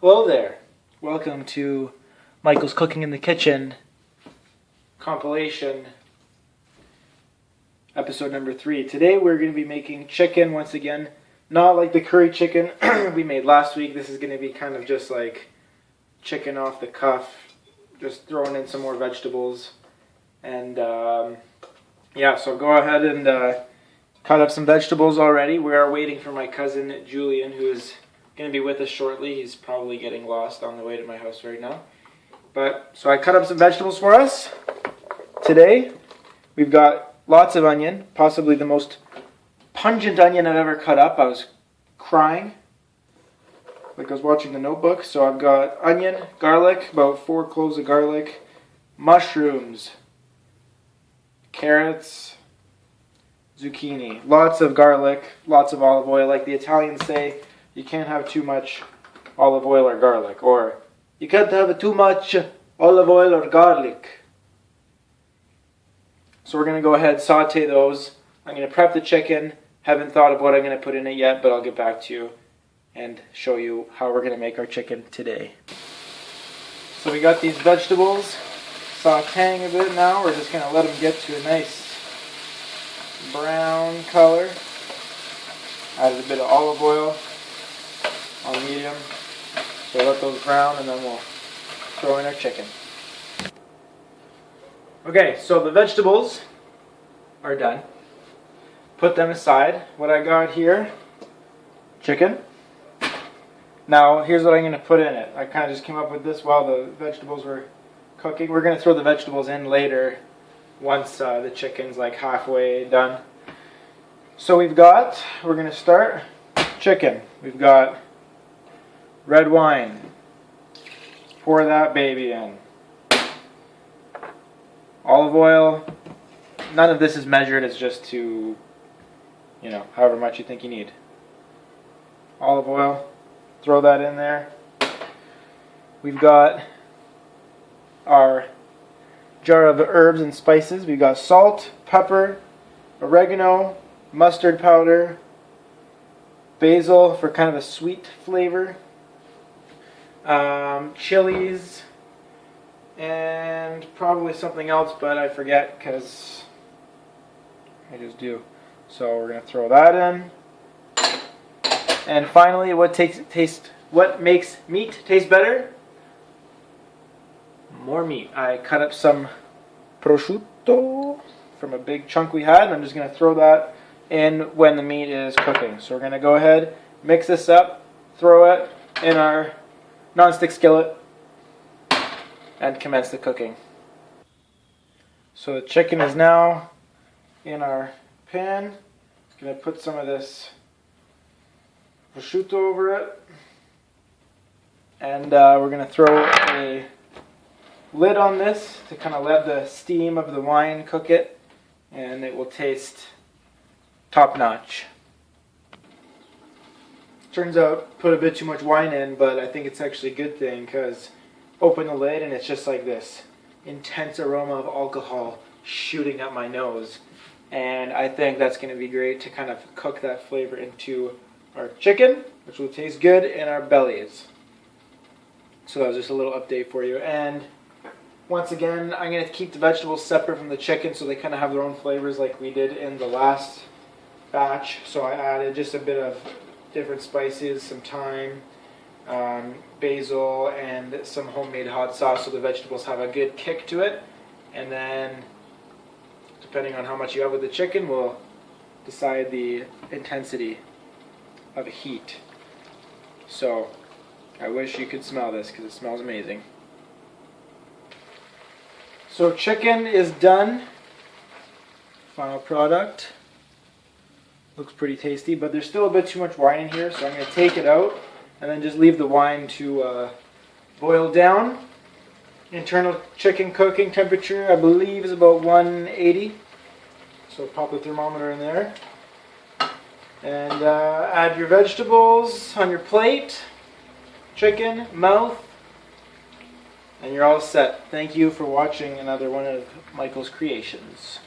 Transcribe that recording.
Hello there. Welcome to Michael's Cooking in the Kitchen compilation, episode number 3. Today we're going to be making chicken once again. Not like the curry chicken we made last week. This is going to be kind of just like chicken off the cuff, just throwing in some more vegetables. And yeah, so go ahead and cut up some vegetables already. We are waiting for my cousin Julian, who is going to be with us shortly. He's probably getting lost on the way to my house right now. So I cut up some vegetables for us. Today we've got lots of onion, possibly the most pungent onion I've ever cut up. I was crying like I was watching The Notebook. So I've got onion, garlic, about 4 cloves of garlic, mushrooms, carrots, zucchini, lots of garlic, lots of olive oil. Like the Italians say, you can't have too much olive oil or garlic, or you can't have too much olive oil or garlic. So we're going to go ahead and saute those. I'm going to prep the chicken. Haven't thought of what I'm going to put in it yet, but I'll get back to you and show you how we're going to make our chicken today. So we got these vegetables sauteing a bit now. We're just going to let them get to a nice brown color. Added a bit of olive oil on medium. So let those brown and then we'll throw in our chicken. Okay, so the vegetables are done. Put them aside. What I got here, chicken. Now here's what I'm going to put in it. I kind of just came up with this while the vegetables were cooking. We're going to throw the vegetables in later once the chicken's like halfway done. So we're going to start chicken. We've got red wine. Pour that baby in. Olive oil. None of this is measured. It's just to, however much you think you need. Olive oil. Throw that in there. We've got our jar of herbs and spices. We've got salt, pepper, oregano, mustard powder, basil for kind of a sweet flavor, chilies, and probably something else, but I forget because I just do. So we're going to throw that in. And finally, what makes meat taste better? More meat. I cut up some prosciutto from a big chunk we had, and I'm just going to throw that in when the meat is cooking. So we're going to go ahead, mix this up, throw it in our nonstick skillet, and commence the cooking. So the chicken is now in our pan. I'm going to put some of this prosciutto over it, and we're going to throw a lid on this to kind of let the steam of the wine cook it, and it will taste top notch. Turns out put a bit too much wine in, but I think it's actually a good thing because open the lid and it's just like this intense aroma of alcohol shooting up my nose, and I think that's going to be great to kind of cook that flavor into our chicken, which will taste good in our bellies. So that was just a little update for you. And once again, I'm going to keep the vegetables separate from the chicken so they kind of have their own flavors like we did in the last batch. So I added just a bit of different spices, some thyme, basil, and some homemade hot sauce so the vegetables have a good kick to it. And then, depending on how much you have with the chicken, we'll decide the intensity of heat. So I wish you could smell this because it smells amazing. So chicken is done. Final product. Looks pretty tasty, but there's still a bit too much wine in here, so I'm going to take it out and then just leave the wine to boil down. Internal chicken cooking temperature, I believe, is about 180. So pop the thermometer in there. And add your vegetables on your plate. Chicken, mouth, and you're all set. Thank you for watching another one of Michael's creations.